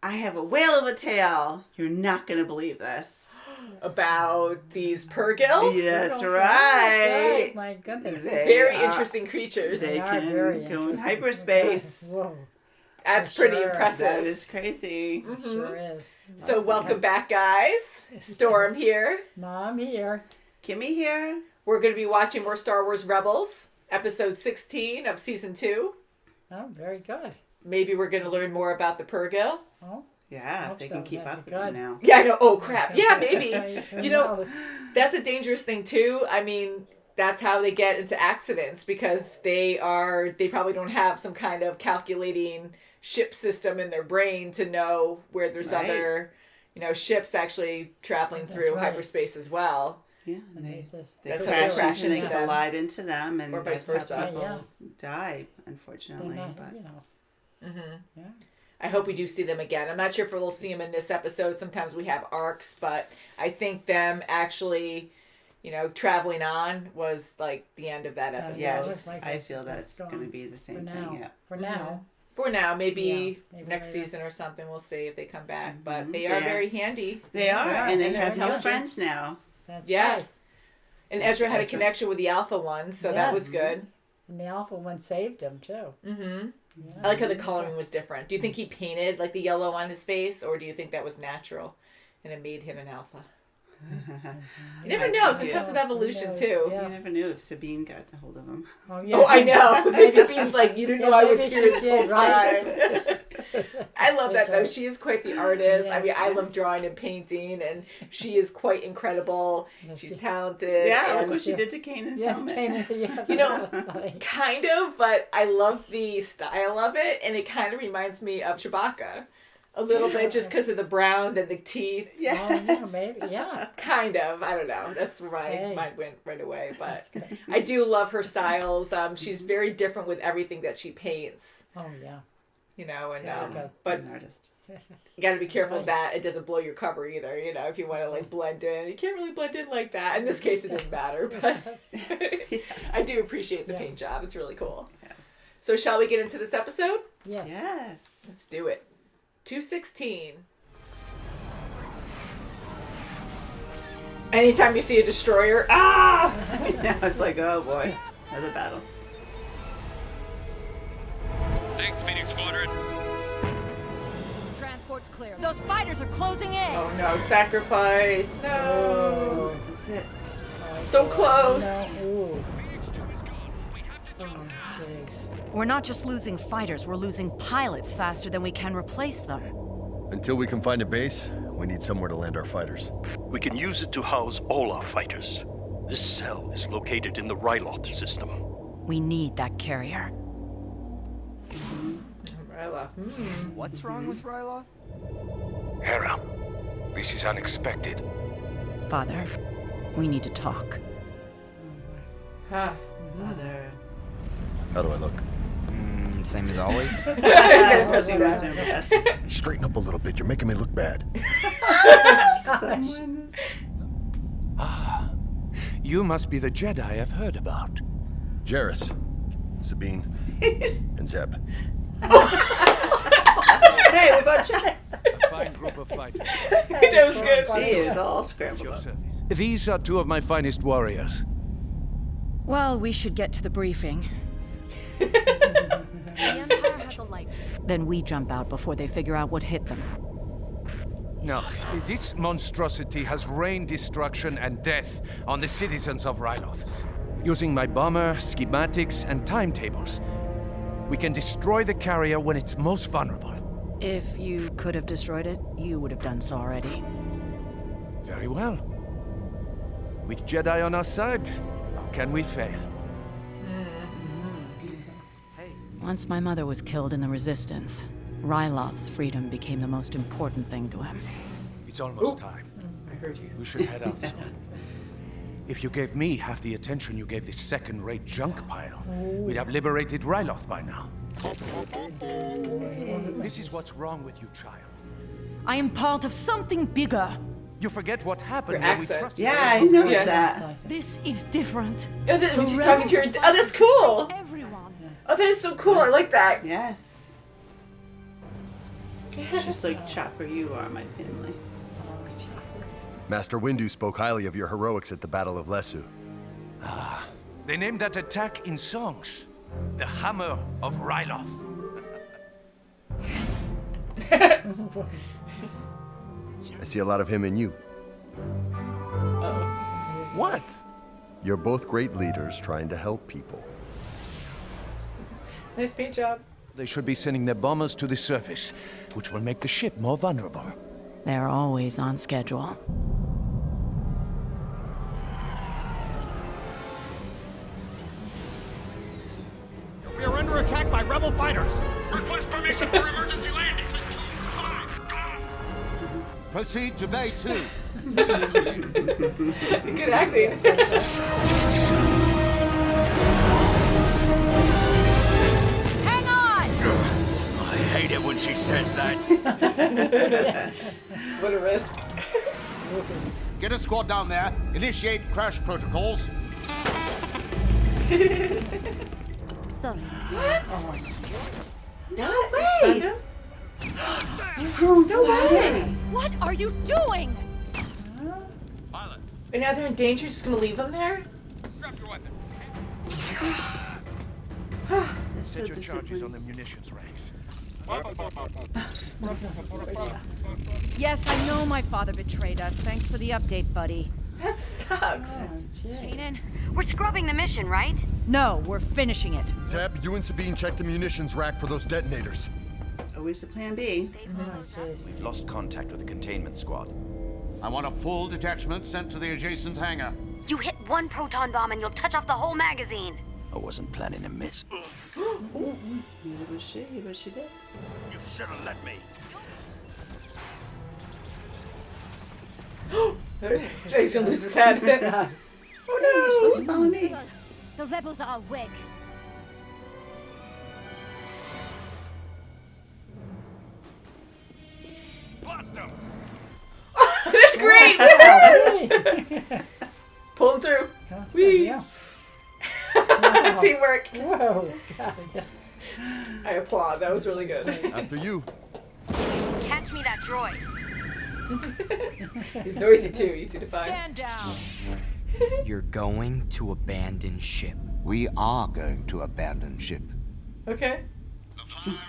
I have a whale of a tale. You're not going to believe this. About these purgil? Yeah, that's right. My goodness. Very interesting creatures. They can very go in interesting. hyperspace. Whoa. That's For pretty sure. impressive. That is crazy. Mm-hmm. Sure is. So welcome back, guys. Storm here. Mom here. Kimmy here. We're going to be watching more Star Wars Rebels, episode 16 of season 2. Oh, very good. Maybe we're going to learn more about the purgil. Oh, Yeah, if they can keep up with it now. Yeah, I know. Oh, crap. Yeah, maybe. Who You know, knows? that's a dangerous thing, too. I mean, that's how they get into accidents because they probably don't have some kind of calculating ship system in their brain to know where there's other, ships actually traveling through hyperspace as well. Yeah, and they that's crash, how they crash into, they into them. collide into them, and Or vice that's how versa. people die, unfortunately. Yeah. I hope we do see them again. I'm not sure if we'll see them in this episode. Sometimes we have arcs, but I think them actually, traveling on was like the end of that episode. Yes, I feel that's going to be the same thing. Yeah. For now. For now, maybe next later. season or something. We'll see if they come back. But they are very handy. They are, and they have new intelligent. friends now. That's Yeah. right. And Ezra had a connection with the Alpha one, so that was good. And the Alpha one saved him, too. Mm-hmm. Yeah. I like how the coloring was different. Do you think he painted like the yellow on his face, or do you think that was natural and it made him an Alpha? You never know. Sometimes with evolution, too. You never knew if Sabine got a hold of him. Oh, yeah. Oh, I know. Sabine's like, you didn't know I was maybe here she this whole did, right? time. I love that, though. right. She is quite the artist. I mean, Yes, I love drawing and painting, and she is quite incredible. Yes, She's she- talented. Yeah, and look what she did to Kanan's Yes, helmet. Kanan, You know, that's what's funny. kind of, but I love the style of it, and it kind of reminds me of Chewbacca. A little bit, just because of the brown and the teeth. Oh, yeah, maybe, yeah. Kind of. I don't know. That's where my Hey. mind went right away. But I do love her styles. She's very different with everything that she paints. Oh, yeah. But An artist. you got to be careful right. that it doesn't blow your cover either. If you want to like blend in, you can't really blend in like that. In this case, it didn't matter, but I do appreciate the paint job. It's really cool. Yes. So shall we get into this episode? Yes. Yes. Let's do it. 2:16. Anytime you see a destroyer, I was like, oh boy, another battle. Thanks, Phoenix Squadron. Transport's clear. Those fighters are closing in. Oh no, sacrifice. No. That's it. So close. Ooh. Phoenix 2 is gone. We have to jump. Jeez. We're not just losing fighters, we're losing pilots faster than we can replace them. Until we can find a base, we need somewhere to land our fighters. We can use it to house all our fighters. This cell is located in the Ryloth system. We need that carrier. Ryloth. What's wrong with Ryloth? Hera, this is unexpected. Father, we need to talk. Huh. Mother. How do I look? Same as always. Gotta press you down. Yes. Straighten up a little bit, you're making me look bad. Someone You must be the Jedi I've heard about. Jarrus, Sabine, and Zeb. Hey, what about Cheng? A fine group of fighters. That was good. She is all At scrambled your up. service. These are two of my finest warriors. Well, we should get to the briefing. The Empire has a light. Then we jump out before they figure out what hit them. No, this monstrosity has rained destruction and death on the citizens of Ryloth. Using my bomber, schematics, and timetables, we can destroy the carrier when it's most vulnerable. If you could have destroyed it, you would have done so already. Very well. With Jedi on our side, how can we fail? Once my mother was killed in the Resistance, Ryloth's freedom became the most important thing to him. It's almost time. I heard you. We should head out soon. If you gave me half the attention you gave this second-rate junk pile, we'd have liberated Ryloth by now. This is what's wrong with you, child. I am part of something bigger. You forget what happened Your when we accent. trusted Yeah, you. I noticed Yeah. that. This is different. Oh, she's talking to her. Oh, that's cool. Everyone. Oh, that is so cool. I like that. Yes. She's like, Chopper, you are my family. Master Windu spoke highly of your heroics at the Battle of Lesu. They named that attack in songs. The Hammer of Ryloth. I see a lot of him in you. What? You're both great leaders trying to help people. Nice paint job. They should be sending their bombers to the surface, which will make the ship more vulnerable. They're always on schedule. We are under attack by rebel fighters. Request permission for emergency landing. 5, go! Proceed to Bay 2. Good acting. Hang on! I hate it when she says that. What a risk. Get a squad down there. Initiate crash protocols. Sorry. What? No Stunned way! him? No way! What are you doing? Pilot, And now they're in danger, just gonna leave them there? drop your weapon. That's so Set your charges on disappointing. the munitions racks. Yes, I know my father betrayed us. Thanks for the update, buddy. That sucks. Kanan? We're scrubbing the mission, right? No, we're finishing it. Zeb, you and Sabine check the munitions rack for those detonators. Always the plan B. We've lost contact with the containment squad. I want a full detachment sent to the adjacent hangar. You hit one proton bomb and you'll touch off the whole magazine. I wasn't planning to miss. Neither was she, but she did. You should have let me. He's gonna lose his head. Oh no, you're supposed to follow me. The rebels are awake. Blast him! That's great! Pull him through. Whee! Yeah. Teamwork. Whoa. God. I applaud. That was really good. After you. Catch me that droid. He's noisy too. Easy to find. Stand down. You're going to abandon ship. We are going to abandon ship. Okay.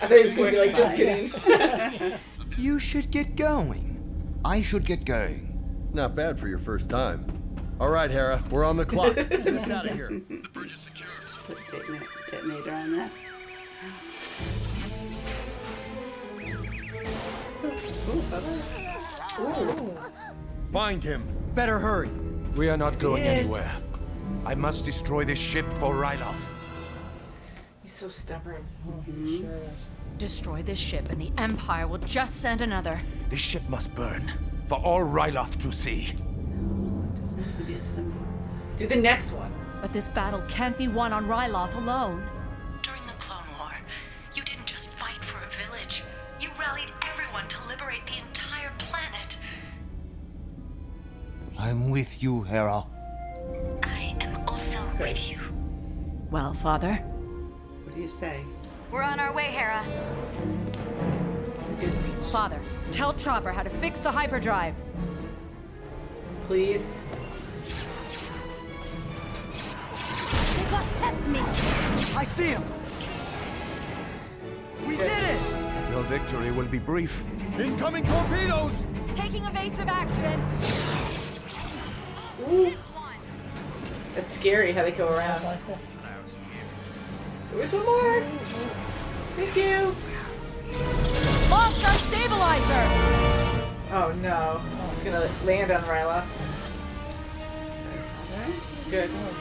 I thought he was gonna be like, just kidding. You should get going. I should get going. Not bad for your first time. All right, Hera, we're on the clock. Get us out of here. The bridge is secure. Put detonator on that. Ooh, bye-bye. Ooh. Find him. Better hurry. We are not going Yes. anywhere. I must destroy this ship for Ryloth. He's so stubborn. Sure is. Destroy this ship and the Empire will just send another. This ship must burn for all Ryloth to see. Doesn't have to be a symbol. Do the next one. But this battle can't be won on Ryloth alone. During the Clone War, you didn't just fight for a village. You rallied everyone to liberate the entire planet. I'm with you, Hera. I am also with you. Well, Father, What do you say? We're on our way, Hera. Good speech. Father, tell Chopper how to fix the hyperdrive. Please. They got past me. I see him! We did it! Your victory will be brief. Incoming torpedoes! Taking evasive action. That's scary how they go around. Like that. There's one more. Thank you. Lost our stabilizer. Oh no. It's gonna land on Ryloth. Good. Oh,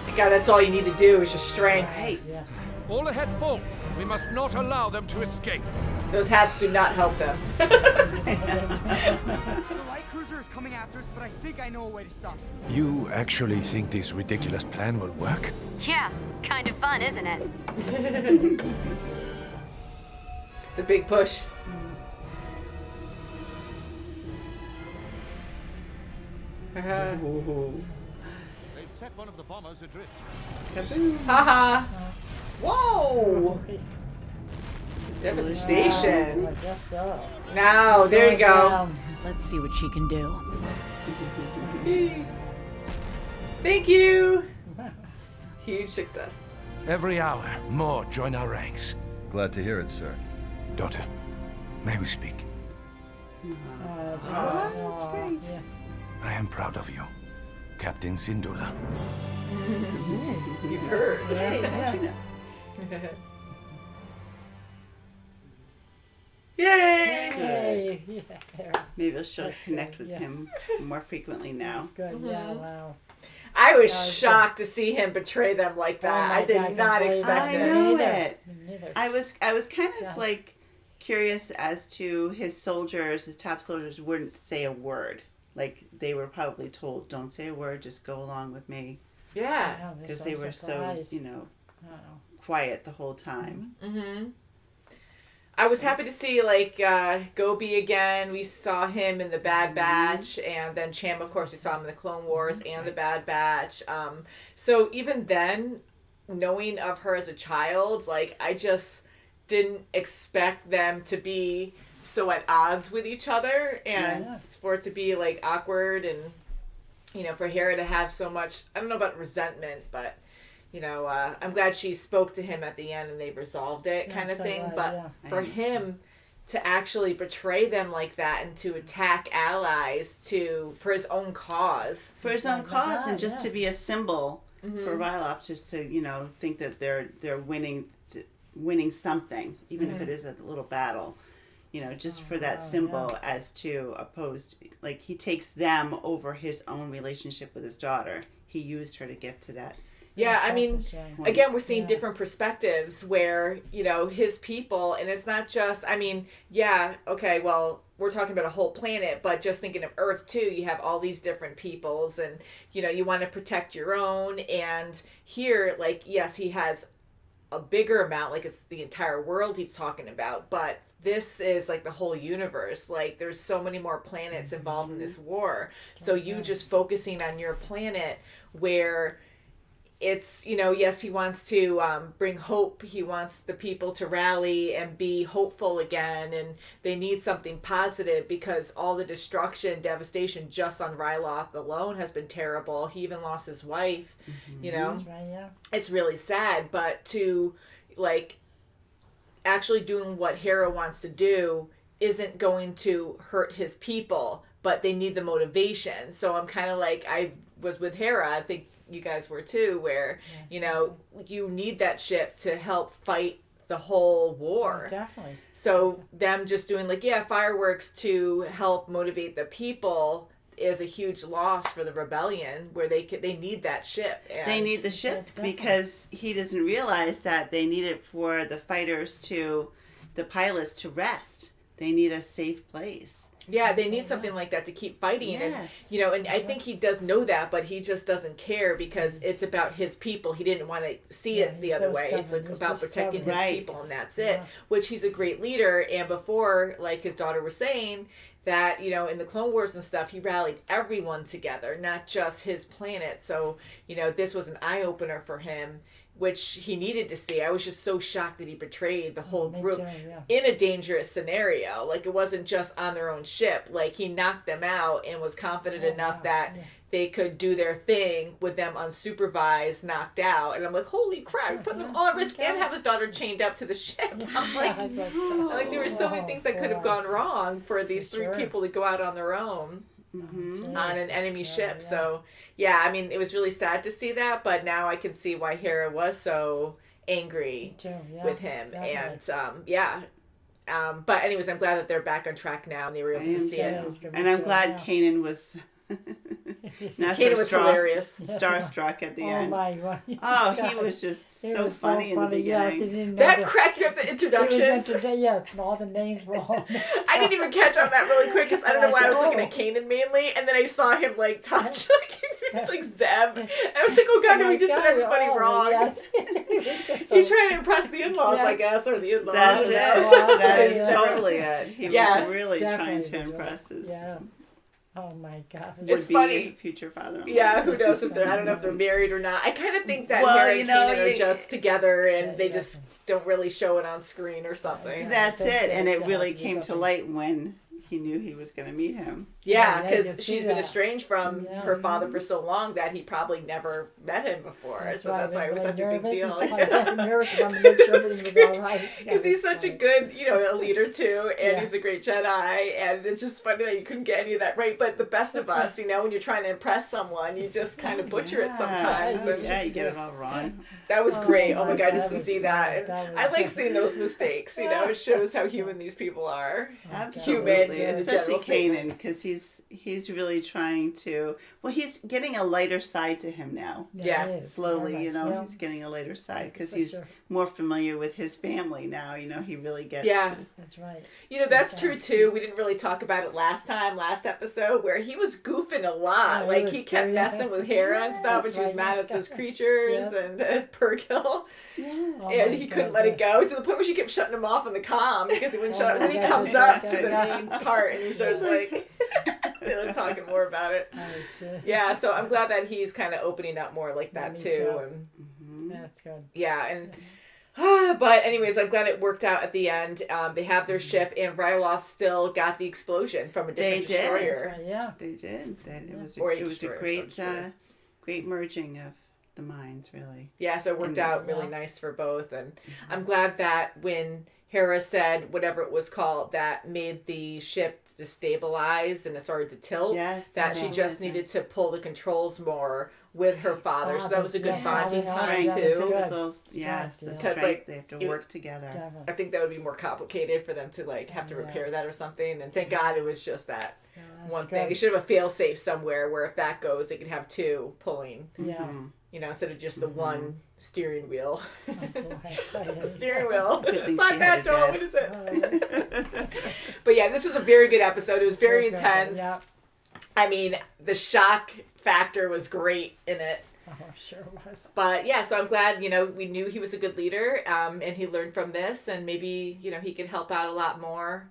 good. God, that's all you need to do is just strength. Right. Yeah. All ahead full. We must not allow them to escape. Those hats do not help them. The light cruiser is coming after us, but I think I know a way to stop them. You actually think this ridiculous plan will work? Yeah, kind of fun, isn't it? It's a big push. They've set one of the bombers adrift. Haha. Whoa! Devastation. I guess so. Now, there you go. Down. Let's see what she can do. Thank you. Huge success. Every hour, more join our ranks. Glad to hear it, sir. Daughter, may we speak? That's great. Yeah. I am proud of you, Captain Syndulla. You've heard. Yay! Yay. Yeah. Maybe she'll connect with him more frequently now. That's good. Yeah. Wow. I was shocked to see him betray them like that. Oh I did not expect I it. know Neither. it. Neither. I was kind of like curious as to his soldiers, his top soldiers wouldn't say a word. Like they were probably told, "Don't say a word, just go along with me." Yeah, because they were surprised. so quiet the whole time. Mm-hmm. I was happy to see Gobi again. We saw him in the Bad Batch, and then Cham, of course, we saw him in the Clone Wars and the Bad Batch. So even then, knowing of her as a child, I just didn't expect them to be so at odds with each other, and for it to be awkward, and for Hera to have so much, I don't know about resentment, but I'm glad she spoke to him at the end and they resolved it, kind of thing. But for him to actually betray them like that and to attack allies for his own cause, and just to be a symbol for Ryloth, just to think that they're winning something, even if it is a little battle. Just for that symbol, as to opposed, he takes them over his own relationship with his daughter. He used her to get to that. Yeah, I mean, again, we're seeing different perspectives where, his people, and it's not just, we're talking about a whole planet, but just thinking of Earth too, you have all these different peoples, and, you want to protect your own, and here, yes, he has a bigger amount, it's the entire world he's talking about, but this is the whole universe. There's so many more planets involved in this war, so you just focusing on your planet where it's, yes, he wants to bring hope. He wants the people to rally and be hopeful again, and they need something positive because all the destruction, devastation just on Ryloth alone has been terrible. He even lost his wife, That's right, yeah. It's really sad, but to, actually doing what Hera wants to do isn't going to hurt his people, but they need the motivation. So I'm kind of I was with Hera, I think you guys were too, where you need that ship to help fight the whole war. Definitely. So them just doing fireworks to help motivate the people is a huge loss for the rebellion, where they need that ship. And they need the ship because he doesn't realize that they need it for the the pilots to rest. They need a safe place. Yeah, they need something like that to keep fighting. Yes. And, and I think he does know that, but he just doesn't care because it's about his people. He didn't want to see it the other way. It's about protecting his people, and that's it. Which he's a great leader. And before, his daughter was saying, that, in the Clone Wars and stuff, he rallied everyone together, not just his planet. So, this was an eye-opener for him, which he needed to see. I was just so shocked that he betrayed the whole group in a dangerous scenario. It wasn't just on their own ship. He knocked them out and was confident enough that they could do their thing with them unsupervised, knocked out. And I'm like, holy crap, he put them all at risk and have his daughter chained up to the ship. I'm like, there were so many things that could have gone wrong for these three people to go out on their own. On an enemy ship. So I mean, it was really sad to see that, but now I can see why Hera was so angry with him. Definitely. And but anyways, I'm glad that they're back on track now and they were able to see it. And I'm glad Kanan was Kanan was hilarious. Starstruck at the end. My God. He was just so funny in the beginning. That cracked me up, the introductions. Yes, and all the names were all I didn't even catch on that really quick because I don't know why I was looking at Kanan mainly, and then I saw him touch Zeb, and I was like, oh God, did we just did everybody wrong? Yes. He's trying to impress the in-laws, I guess, or the in-laws. That's it. That is totally it. He was really trying to impress us. Oh my God. It's funny. Future father-in-law. Yeah, who knows if they're, I don't know if they're married or not. I kind of think that Well, Harry you and know, Kanan are just together and they yeah. just don't really show it on screen or something. That's I think it. And that it has really to be came to something. light when he knew he was going to meet him. Yeah, Yeah, because you can she's see been that. estranged from Yeah. her father for so long that he probably never met him before. So that's why it was such a big deal. Nervous to make sure everything was all right. Because he's such a good, a leader too, and Yeah. he's a great Jedi, and it's just funny that you couldn't get any of that right. But the best of us, when you're trying to impress someone, you just kind of butcher it sometimes. And Yeah, you get it all wrong. that was Oh great. Oh my my God, God, just to that see was that. fun. And That I was like good. seeing those mistakes. It shows how human these people are. Absolutely, Human is a especially general statement. Kanan, because he's really trying to. Well, he's getting a lighter side to him now. Yeah. it is. Slowly, Very much, yeah. he's getting a lighter side because For he's sure. more familiar with his family now. He really gets. Yeah. That's right. That's true too. We didn't really talk about it last episode, where he was goofing a lot. Oh, Like he he was kept scary. messing with Hera and stuff, and That's she was right. mad at those creatures Yes. and Pergil. Yes. Oh And my he couldn't God, let it yes. go to the point where she kept shutting him off on the comm because he wouldn't Oh shut. And my then he God, comes oh my up to God, the yeah. main part and he starts like they're talking more about it. Yeah, so I'm glad that he's kind of opening up more like that Me too. too. And That's good. yeah, and but anyways, I'm glad it worked out at the end. They have their ship, and Ryloth still got the explosion from a different They did. destroyer. Yeah. They did. It was Or a it was a destroyer, great so destroyer. great merging of the minds, really. Yeah, so it worked out really Yeah. nice for both, and I'm glad that when Hera said whatever it was called that made the ship destabilize and it started to tilt, Yes, that she just needed to pull the controls more with her father. So that was a good Yeah, bonding yeah, time that was too. good. Physical, yes, the Because, strength. like, They have to you- work together. Definitely. I think that would be more complicated for them to have to repair that or something. And thank God it was just that That's one thing. good. They should have a fail safe somewhere where if that goes, they could have two pulling. Yeah. Instead of just the one steering wheel. I tell you. Steering wheel. Good thing It's not she that had a door. dad. What is it? But yeah, this was a very good episode. It was very Okay, intense. yeah. I mean, the shock factor was great in it. Oh, sure was. But yeah, so I'm glad, we knew he was a good leader, and he learned from this, and maybe, he could help out a lot more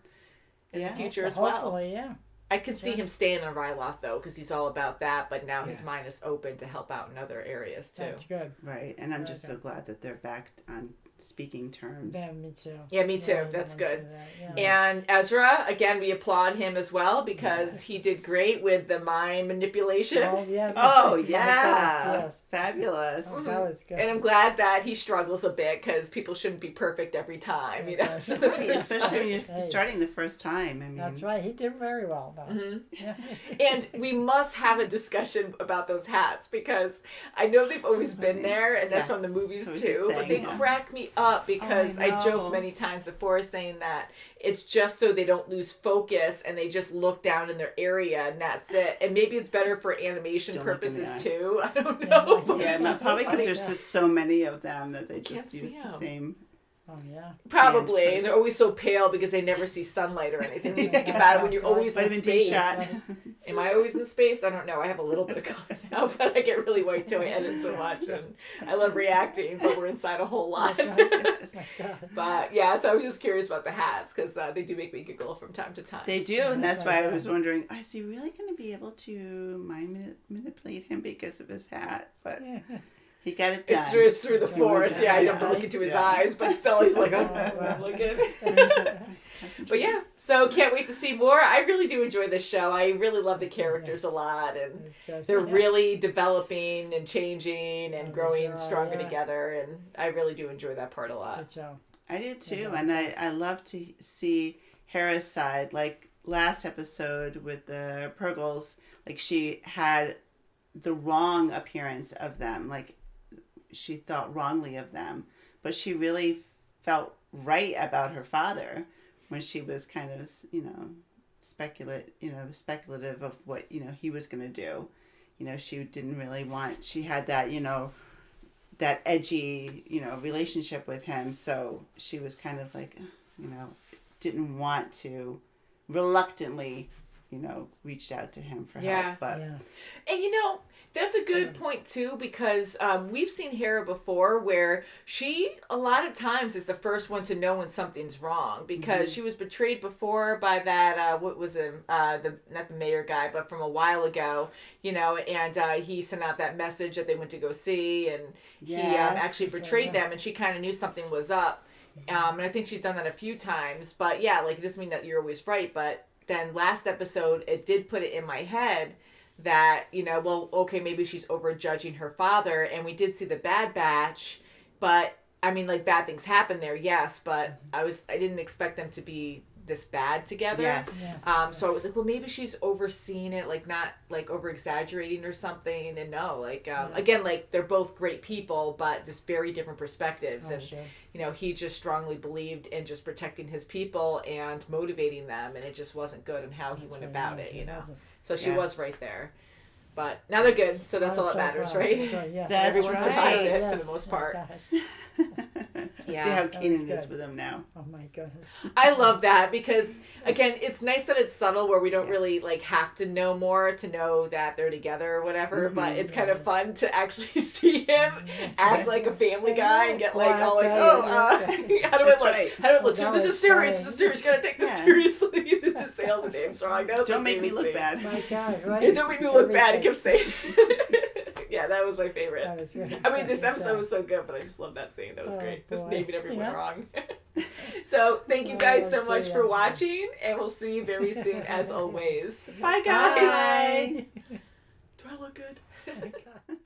in the future as well. Hopefully, yeah. I could see him staying on Ryloth, though, because he's all about that, but now his mind is open to help out in other areas, too. That's good. Right, and I'm Very just so good. glad that they're back on speaking terms. Yeah, me too. Yeah, me too. Yeah, That's I good. went to that, yeah. And Ezra, again, we applaud him as well because he did great with the mind manipulation. Oh, yeah. Oh, that's yeah. yes. Fabulous. Oh, that was good. And I'm glad that he struggles a bit because people shouldn't be perfect every time, Okay. So the Right, first especially when time. you're starting the first time. I mean, That's right. He did very well, though. Mm-hmm. Yeah. And we must have a discussion about those hats because I know they've always been there, and that's Yeah. from the movies It's always a too. But they thing, yeah. crack me up because I know. joke many times before saying that it's just so they don't lose focus and they just look down in their area and that's it. And maybe it's better for animation Don't look in the purposes eye. too. I don't know. but yeah, it's just probably so because funny. there's just so many of them that they Can't just see use the 'em. same. Oh, yeah. Probably. hand And they're always so pale because they never see sunlight or anything. When you think about it, when you're always in Vitamin D space. shot. Am I always in space? I don't know. I have a little bit of color now, but I get really white too. I edit so much, and I love reacting, but we're inside a whole lot. But yeah, so I was just curious about the hats because they do make me giggle from time to time. They do, and that's why I was wondering, is he really going to be able to mind manipulate him because of his hat? But he got it done. It's through the force. Yeah, you don't have to look into his eyes, but still, he's like, oh, I'm looking. But yeah, so can't wait to see more. I really do enjoy this show. I really love the characters a lot, and they're really developing and changing and growing stronger together, and I really do enjoy that part a lot. I do too, and I love to see Hera's side. Like last episode with the Purgles, like she had the wrong appearance of them. Like she thought wrongly of them, but she really felt right about her father when she was kind of, speculative of what, he was going to do. She didn't really want, she had that, that edgy, relationship with him. So she was kind of like, didn't want to, reluctantly, reached out to him for help. But And That's a good point too, because we've seen Hera before where she a lot of times is the first one to know when something's wrong, because she was betrayed before by that what was it, the not the mayor guy, but from a while ago, and he sent out that message that they went to go see, and he actually betrayed them, and she kind of knew something was up, and I think she's done that a few times. But yeah, like, it doesn't mean that you're always right, but then last episode it did put it in my head that, well, okay, maybe she's overjudging her father, and we did see the Bad Batch, but I mean, like, bad things happen there, yes, but I didn't expect them to be this bad together. Yes. So I was like, well, maybe she's overseeing it, like, not like over exaggerating or something. And no, like, again, like, they're both great people, but just very different perspectives. And he just strongly believed in just protecting his people and motivating them, and it just wasn't good in how he went about it. So she was right there. But now they're good, so that's all that matters, right? That's Everyone survived it yes. for the most part. Let's see how Kanan is with him now. Oh my goodness. I love that, because again, it's nice that it's subtle where we don't really like have to know more to know that they're together or whatever, but it's kind of fun to actually see him act like a family guy and get like all like, how do I look? So this is serious. This is serious. You gotta take this seriously. To say all the names wrong. Don't make me look bad. My God, right? Yeah, don't make me look bad. He kept saying. Yeah, that was my favorite. That was really I mean, this funny, episode was so good, but I just love that scene. That was great. Just boy. naming everyone wrong. So, thank you guys so much for watching, and we'll see you very soon, as always. Bye, guys. Bye. Do I look good? Oh my God.